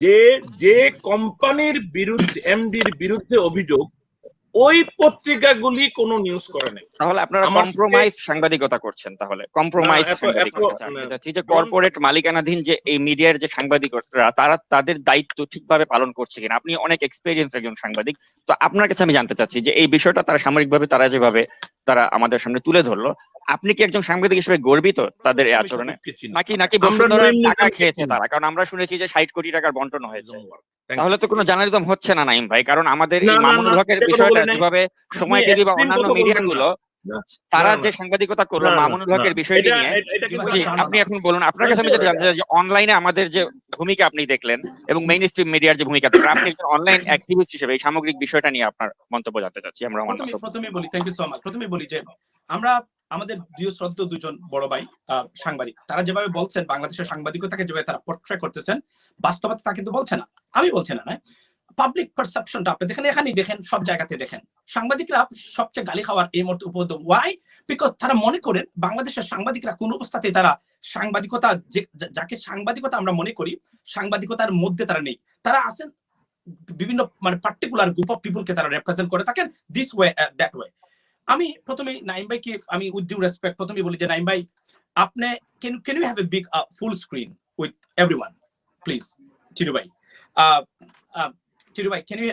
যে যে কোম্পানির বিরুদ্ধে এমডির বিরুদ্ধে অভিযোগ ওই পত্রিকাগুলি কোনো নিউজ করে নাই। তাহলে আপনারা কম্প্রোমাইজ সাংবাদিকতা করছেন। তাহলে কম্প্রোমাইজ সাংবাদিকতা জানতে চাচ্ছি যে কর্পোরেট মালিকানাধীন যে এই মিডিয়ার যে সাংবাদিকরা তারা তাদের দায়িত্ব ঠিকভাবে পালন করছে কিনা। আপনি অনেক এক্সপেরিয়েন্স একজন সাংবাদিক, তো আপনার কাছে আমি জানতে চাচ্ছি যে এই বিষয়টা তারা সামরিকভাবে তারা যেভাবে তারা আমাদের সামনে তুলে ধরলো, আপনি কি একজন সাংবাদিক হিসেবে গর্বিত তাদের এই আচরণে, নাকি বসুন্ধরার টাকা খেয়েছে তারা? কারণ আমরা শুনেছি যে 60 কোটি টাকার বন্টন হয়েছে। তাহলে তো কোনো জার্নালিজম হচ্ছে না নাইম ভাই, কারণ আমাদের এই মামুনুল হকের বিষয়টা যেভাবে সময় টিভি বা অন্যান্য মিডিয়া গুলো তারা যে সাংবাদিকতা করলো মামুনুল হকের বিষয়টি নিয়ে, আপনি এখন বলুন আপনার কাছে আমি যেটা জানতে চাই যে অনলাইনে আমাদের যে ভূমিকা আপনি দেখলেন এবং মেইন স্ট্রিম মিডিয়ার যে ভূমিকা দেখলেন, আপনি একজন অনলাইন অ্যাক্টিভিস্ট হিসেবে এই সামগ্রিক বিষয়টা নিয়ে আপনার মন্তব্য জানতে চাচ্ছি। আমরা প্রথমে বলি, থ্যাংক ইউ সো মাচ। প্রথমে বলি যে আমরা আমাদের শ্রদ্ধেয় দুজন বড় ভাই সাংবাদিক, তারা যেভাবে বলছেন বাংলাদেশের সাংবাদিকতাকে যেভাবে তারা পোর্ট্রে করতেছেন, বাস্তবতা তা কিন্তু বলছে না, আমি বলছি না। পাবলিক পারসেপশনটা আপনি দেখেন, এখানেই দেখেন, সব জায়গাতে দেখেন, সাংবাদিকরা সবচেয়ে গালি খাওয়ার এই মুহূর্তে উপলব্ধ। ওয়াই? বিকজ তারা মনে করেন বাংলাদেশের সাংবাদিকরা কোন অবস্থাতে তারা সাংবাদিকতা, যাকে সাংবাদিকতা আমরা মনে করি, সাংবাদিকতার মধ্যে তারা নেই। তারা আছেন বিভিন্ন পার্টিকুলার গ্রুপ অফ পিপলকে তারা রিপ্রেজেন্ট করে থাকেন দিস ওয়ে দ্যাট ওয়ে। আমি প্রথমে নাইম ভাইকে আমি উইথ ডিউ রেসপেক্ট প্রথমে বলি যে নাইম ভাই, আপনি can you have a big full screen with everyone please? Chiru ভাই, চিরু ভাই, ক্যান ইউ?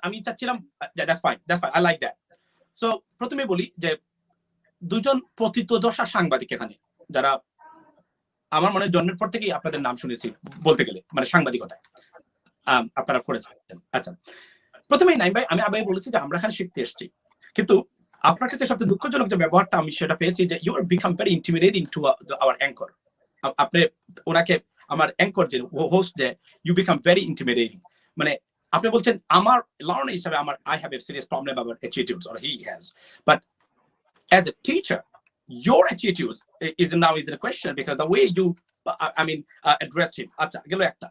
আমি চাচ্ছিলাম, that's fine, I like that. So প্রথমে বলি যে দুজন প্রথিতযশা সাংবাদিক এখানে, যারা আমার মনে জন্মের পর থেকেই আপনাদের নাম শুনেছি বলতে গেলে, সাংবাদিকতায় আপনারা করেছেন। আচ্ছা, প্রথমেই নাইম ভাই, আমি আবার বলেছি যে আমরা এখানে শিখতে এসেছি, কিন্তু আপনার কাছে সবচেয়ে দুঃখজনক যে ব্যবহারটা আমি সেটা পেয়েছি যে you are become very intimidating to our anchor. আপনি ওনাকে, আমার অ্যাঙ্কর যে হোস্ট, যে ইউ বিকাম ভেরি ইন্টিমিডেটিং, আপনি বলছেন আমার লার্নার হিসাবে I have a serious problem about attitudes, or he has, but as a teacher your attitude is a question because the way you addressed him. আচ্ছা, গেল একটা।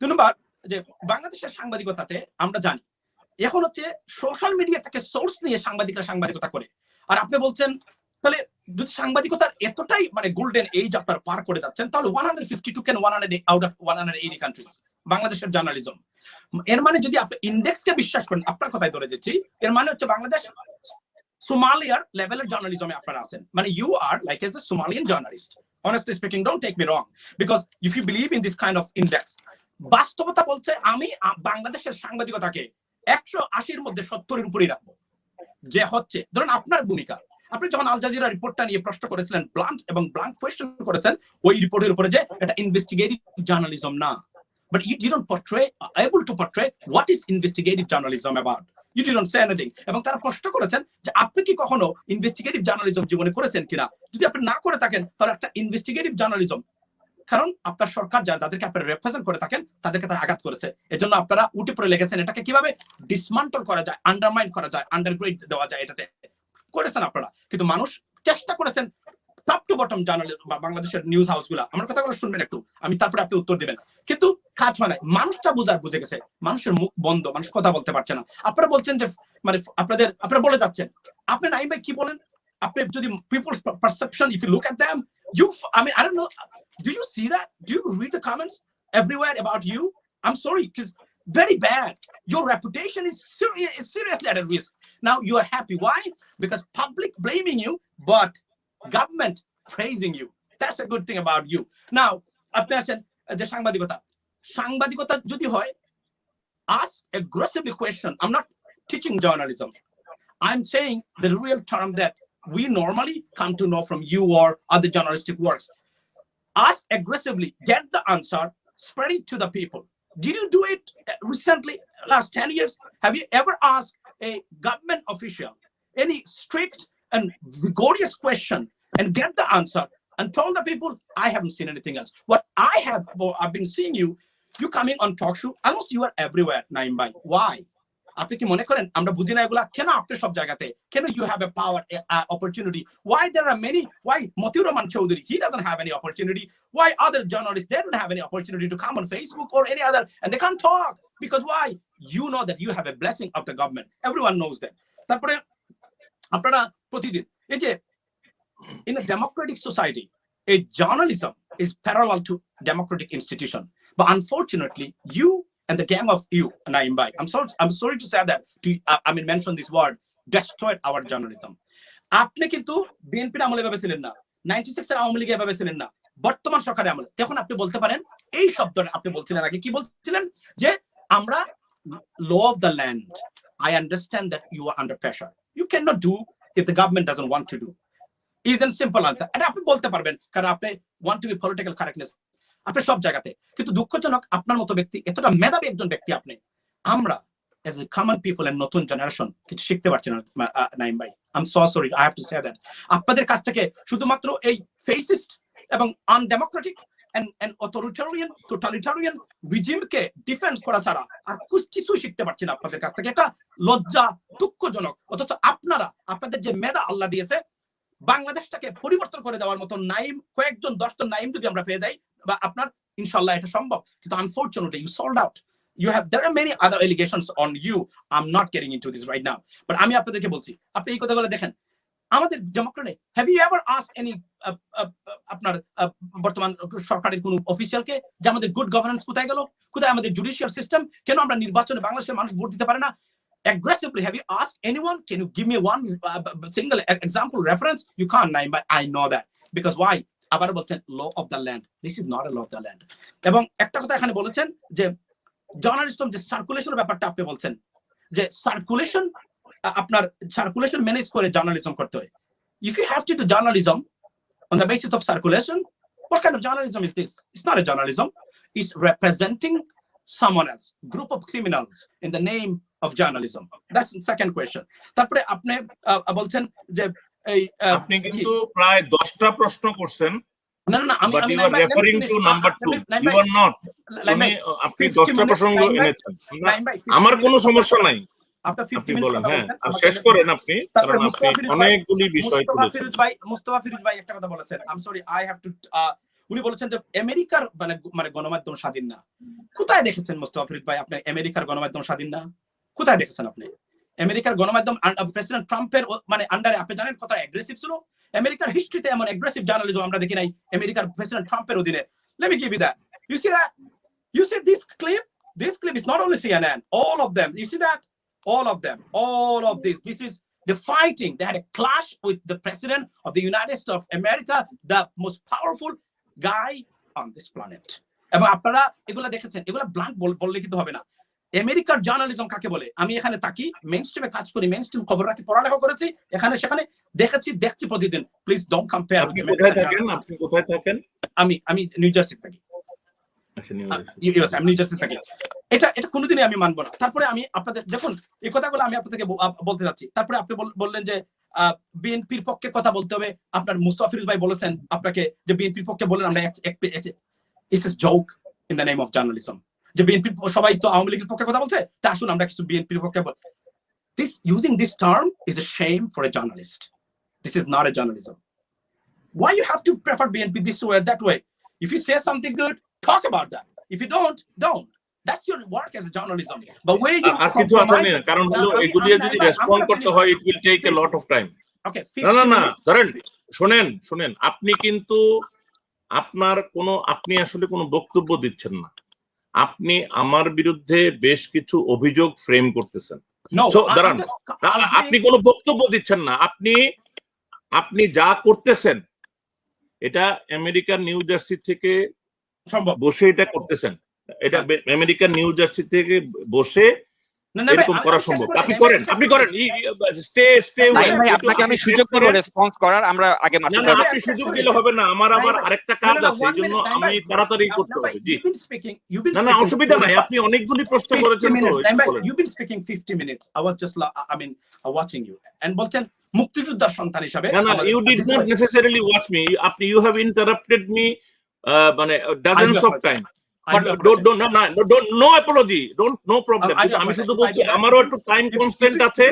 দুই নম্বর, যে বাংলাদেশের সাংবাদিকতাতে আমরা জানি এখন হচ্ছে সোশ্যাল মিডিয়া থেকে সোর্স নিয়ে সাংবাদিকরা সাংবাদিকতা করে। আর আপনি বলছেন তাহলে যদি সাংবাদিকতার এতটাই গোল্ডেন এজ আপনার পার করে যাচ্ছেন, তাহলে 152 কেন 100 আউট অফ 180 কান্ট্রিজ বাংলাদেশের জার্নালিজম। এর মানে যদি আপনি ইন্ডেক্সকে বিশ্বাস করেন, আপনার কথাই ধরে যাচ্ছি, এর মানে হচ্ছে বাংলাদেশ সোমালিয়ার লেভেলের জার্নালিজমে আপনারা আছেন। You are like as a Somalian journalist, honestly speaking, don't take me wrong, because if you believe in this kind of index, বাস্তবতা বলছে আমি বাংলাদেশের সাংবাদিকতাকে 180-র মধ্যে 70-এর উপরেই রাখবো। যে হচ্ছে ধরুন আপনার ভূমিকা, আপনি যখন আল জাজিরা রিপোর্টটা নিয়ে প্রশ্ন করেছিলেন, ব্লান্ক কোয়েশ্চেন করেছেন ওই রিপোর্টের উপরে যে এটা ইনভেস্টিগেটিভ জার্নালিজম না, but you didn't able to portray what is investigative journalism about. You didn't say anything. এবং তারা প্রশ্ন করেছেন যে আপনি কি কখনো ইনভেস্টিগেটিভ জার্নালিজম জীবনে করেছেন কিনা? যদি আপনি না করে থাকেন তাহলে একটা ইনভেস্টিগেটিভ জার্নালিজম, কারণ আপনার সরকার যাদেরকে আপনারা রিপ্রেজেন্ট করে থাকেন তাদেরকে তারা আঘাত করেছে, এজন্য আপনারা উঠে পড়ে লেগেছেন এটাকে কিভাবে ডিসমান্টল করা যায়, আন্ডারমাইন করা যায়, আন্ডারগ্রেড দেওয়া যায়, এটাতে করেছেন আপনারা। কিন্তু মানুষ চেষ্টা করেছেন টপ টু বটম জার্নালিজম বা বাংলাদেশের নিউজ হাউসগুলো, আমার কথাগুলো শুনবেন একটু, আমি তারপরে আপনি উত্তর দিবেন, কিন্তু কাজ হয় না। মানুষটা বুঝে গেছে, মানুষের মুখ বন্ধ, মানুষ কথা বলতে পারছে না। আপনারা বলছেন যে আপনারা বলে যাচ্ছেন, আপনি নাইম ভাই কি বলেন, আপনি যদি peoples perception, if you look at them, I don't know, do you see that? Do you read the comments everywhere about you? I'm sorry, because very bad. Your reputation is seriously at a risk. Now you are happy. Why? Because public blaming you, but government praising you. That's a good thing about you. Now, আপনি আসেন যে সাংবাদিকতা যদি হয়, ask aggressively question. I'm not teaching journalism. I'm saying the real term that we normally come to know from you or other journalistic works. Ask aggressively, get the answer, spread it to the people. Did you do it recently, last 10 years? Have you ever asked a government official any strict and vigorous question and get the answer and told the people, I haven't seen anything else? What I've been seeing you coming on talk show, almost you are everywhere, Naim Bhai. Why? আপনি কি মনে করেন আমরা বুঝি না এগুলা? কেন আপনি সব জায়গাতে? কেন you have a power, opportunity? Why there are many? Why Matiur Rahman Chaudhary, he doesn't have any opportunity? Why other journalists, they don't have any opportunity to come on Facebook or any other, and they can't talk? Because why? You know that you have a blessing of the government. Everyone knows that. তারপরে আপনারা প্রতিদিন এই যে in a democratic society, a journalism is parallel to democratic institution. But unfortunately, you and the gang of you, Naim Bhai, I'm sorry to say that, mention this word, destroyed our journalism. আপনি কিন্তু বিএনপির আমলে এভাবে ছিলেন না, 96 এর আওয়ামী লীগে এভাবে ছিলেন না, বর্তমান সরকারের আমলে। তখন আপনি বলতে পারেন এই শব্দটা আপনি বলছিলেন আগে, কি বলছিলেন? যে আমরা law of the land, I understand that you are under pressure. You cannot do if the government doesn't want to do. Is a simple answer. এটা আপনি বলতে পারবেন কারণ আপনি want to be political correctness আপনি সব জায়গাতে। কিন্তু দুঃখজনক আপনার মতো ব্যক্তি, এতটা মেধাবী একজন ব্যক্তি আপনি, আমরা as a common people and নতুন জেনারেশন কিছু শিখতে পারছি না নাইম ভাই। I'm so sorry, I have to say that. আপনাদের কাছ থেকে শুধুমাত্র এই ফেসিস্ট এবং undemocratic and authoritarian totalitarian regime K defence করা ছাড়া আর কিছু শিখতে পারছি না আপনাদের কাছ থেকে। এটা লজ্জা, দুঃখজনক। অথচ আপনারা আপনাদের যে মেধা আল্লাহ দিয়েছে, বাংলাদেশটাকে পরিবর্তন করে দেওয়ার মতো নাইম, কয়েকজন 10জন নাইম যদি আমরা পেয়ে যাই বা আপনার, ইনশাআল্লাহ এটা সম্ভব। কিন্তু unfortunately you sold out. there are many other allegations on you. I'm not getting into this right now, but আমি আপনাদেরকে বলছি, আপনি এই কথাগুলো দেখেন আমাদের ডেমোক্রেটে। Have you ever asked any আপনার বর্তমান সরকারের কোন অফিসিয়ালকে যে আমাদের গুড গভর্নেন্স কোথায় গেল, কোথায় আমাদের জুডিশিয়াল সিস্টেম, কেন আমরা নির্বাচনে বাংলাদেশের মানুষ ভোট দিতে পারে না? Aggressively, have you asked anyone? Can you give me one single example reference? You can't, Naim, but I know that. Because why? আবার বলছেন law of the land. This is not a law of the land. এবং একটা কথা এখানে বলেছেন যে journalism যে সার্কুলেশনের ব্যাপারটা আপনি বলছেন যে সার্কুলেশন, আপনার সার্কুলেশন ম্যানেজ করে জার্নালিজম করতে হয়। If you have to do journalism on the basis of circulation, what kind of journalism is this? It's not a journalism. It's representing someone else, group of criminals in the name of journalism. That's the second question. তারপরে আপনি বলছেন যে এই আপনি কিন্তু প্রায় 10টা প্রশ্ন করছেন। না না, আমি referring to number 2. You are not. আপনি 10টা প্রসঙ্গ এনেছেন। আমার কোনো সমস্যা নাই, আপনি বলেন। হ্যাঁ, আর শেষ করেন আপনি, কারণ আপনি অনেকগুলি বিষয় তুলেছেন। মুস্তাফা ফিরোজ ভাই একটা কথা বলেছেন, I'm sorry, I have to উনি বলেছেন যে আমেরিকার মানে গণমাধ্যম স্বাধীন না। কোথায় দেখেছেন মুস্তাফা ফিরোজ ভাই আপনি আমেরিকার গণমাধ্যম স্বাধীন না? কোথায় দেখেছেন আপনি? আমেরিকার গণমাধ্যম প্রেসিডেন্ট ট্রাম্পের মানে আন্ডারে আপনি জানেন কত অ্যাগ্রেসিভ ছিল? আমেরিকার হিস্ট্রিতে এমন অ্যাগ্রেসিভ জার্নালিজম আমরা দেখি নাই আমেরিকার প্রেসিডেন্ট ট্রাম্পের অধীনে। Let me give you that. You see that? You see this clip? This clip is not only CNN, all of them. You see that? All of them, all of this. This is the fighting. They had a clash with the president of the United States of America, the most powerful guy on this planet. এবং আপনারা এগুলা দেখেছেন, এগুলা blank বললে কিন্তু হবে না। আমেরিকার জার্নালিজম কাকে বলে? আমি এখানে থাকি, মেইন স্ট্রিমে কাজ করি, মেইন স্ট্রিম খবর রাখি, পড়ালেখা করেছি, এখানে সেখানে দেখছি প্রতিদিন। Please don't compare with America. আপনি কোথায় থাকেন? আমি নিউ জার্সি থাকি। আমি নিউ জার্সি থাকি। এটা কোনোদিনই আমি মানবো না। তারপরে আমি আপনাদের দেখুন এই কথাগুলো আমি আপনাদেরকে বলতে যাচ্ছি। তারপরে আপনি বললেন যে বিএনপির পক্ষে কথা বলতে হবে। আপনার মুস্তাফা ফিরোজ ভাই বলেছেন আপনাকে যে বিএনপির পক্ষে বলেন আমরা it's a joke in the name of journalism. যে বিএনপি সবাই তো আওয়ামী লীগের পক্ষে কথা বলছে, তা আসুন আমরা কিছু বিএনপির পক্ষে বল। Using this term is a shame for a journalist. This is not a journalism. Why you have to prefer BNP this way or that way? If you say something good, talk about that. If you don't. That's your work as a journalism. But where you কারণ হলো এগুলি যদি respond করতে হয়, it will take a lot of time. Okay, না ধরেন শুনেন আপনি কিন্তু আপনি আসলে কোনো বক্তব্য দিচ্ছেন না। আপনি আমার বিরুদ্ধে বেশ কিছু অভিযোগ ফ্রেম করতেছেন। দাঁড়ান, আপনি কোনো বক্তব্য দিচ্ছেন না। আপনি যা করতেছেন এটা আমেরিকার নিউ জার্সি থেকে বসে এটা করতেছেন। এটা আমেরিকার নিউ জার্সি থেকে বসে এরকম করা সম্ভব। আপনি করেন আপনাকে আমি সুযোগ দেব রেসপন্স করার। আমরা আগে আপনি সুযোগ দিলে হবে না, আমার আবার আরেকটা কাজ আছে, এই জন্য আমি তাড়াতাড়ি করতে হবে। জি না অসুবিধা নাই, আপনি অনেকগুলি প্রশ্ন করেছেন তো। You've been speaking 50 minutes. I was just watching you and বলছেন মুক্তিযোদ্ধার সন্তান হিসেবে। না you did not necessarily watch me. you have interrupted me মানে dozens of times. But no apology, no problem. আমি শুধু বলছি আমারও একটু টাইম কনস্ট্যান্ট আছে।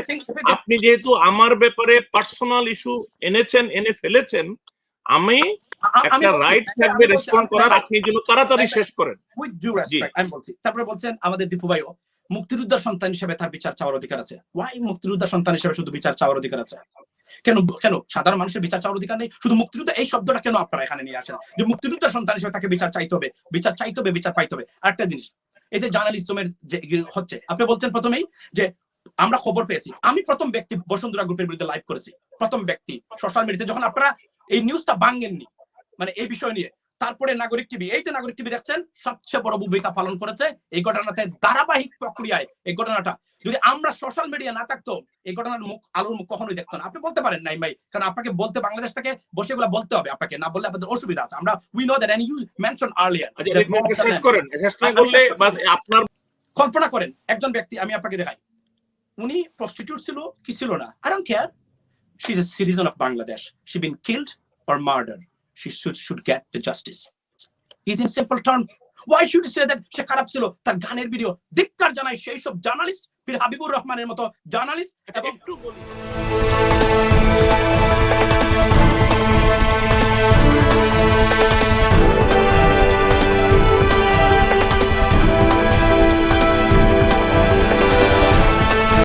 আপনি যেহেতু আমার ব্যাপারে পার্সোনাল ইস্যু এনে ফেলেছেন, আমি একটা রাইট থাকবে রেসপন্ড করার। আপনি যেন তাড়াতাড়ি শেষ করেন। উইথ ডিউ রেসপেক্ট আমি বলছি। তারপরে বলছেন আমাদের দীপু ভাইও মুক্তিযোদ্ধার সন্তান হিসেবে তার বিচার চাওয়ার অধিকার আছে। ওয়াই মুক্তিযোদ্ধার সন্তান হিসেবে শুধু বিচার চাওয়ার অধিকার আছে? কেন কেন সাধারণ মানুষের বিচার চাওয়ার অধিকার নেই? শুধু মুক্তিযুদ্ধ এই শব্দটা কেন আপনারা এখানে নিয়ে আসেন যে মুক্তিযুদ্ধের সন্তান হিসেবে তাকে বিচার চাইতে হবে, বিচার চাইতে হবে, বিচার পাইতে হবে? আরেকটা জিনিস, এই যে জার্নালিজমের যে হচ্ছে, আপনি বলছেন প্রথমেই যে আমরা খবর পেয়েছি, আমি প্রথম ব্যক্তি বসুন্ধরা গ্রুপের বিরুদ্ধে লাইভ করেছি, প্রথম ব্যক্তি সোশ্যাল মিডিয়াতে, যখন আপনারা এই নিউজটা ভাঙেননি মানে এই বিষয় নিয়ে। তারপরে নাগরিক টিভি, এই যে নাগরিক টিভি দেখছেন সবচেয়ে বড় ভূমিকা পালন করেছে এই ঘটনাতে, ধারাবাহিক প্রক্রিয়ায় এই ঘটনাটা যদি আমরা সোশ্যাল মিডিয়া না থাকতো এই ঘটনার মুখ আলোর মুখ কখনোই দেখতো না। আপনি বলতে পারেন নাই ভাই, কারণ আপনাকে বলতে বাংলাদেশটাকে বসে এগুলো বলতে হবে, আপনাকে না বললে আপনাদের অসুবিধা আছে। আমরা we know that, and you mention earlier. শেষ করেন, শেষ না করলে আপনার কল্পনা করেন একজন ব্যক্তি, আমি আপনাকে দেখাই, উনি প্রস্টিটিউট ছিল কি ছিল না, I don't care, she is a citizen of Bangladesh, she been killed or murdered, she should get the justice. Is in simple term, why should you say that সে খারাপ ছিল? তার গানের ভিডিও ধিক্কার জানাই সেই সব জার্নালিস্ট, পীর হাবিবুর রহমানের মতো জার্নালিস্ট। এবং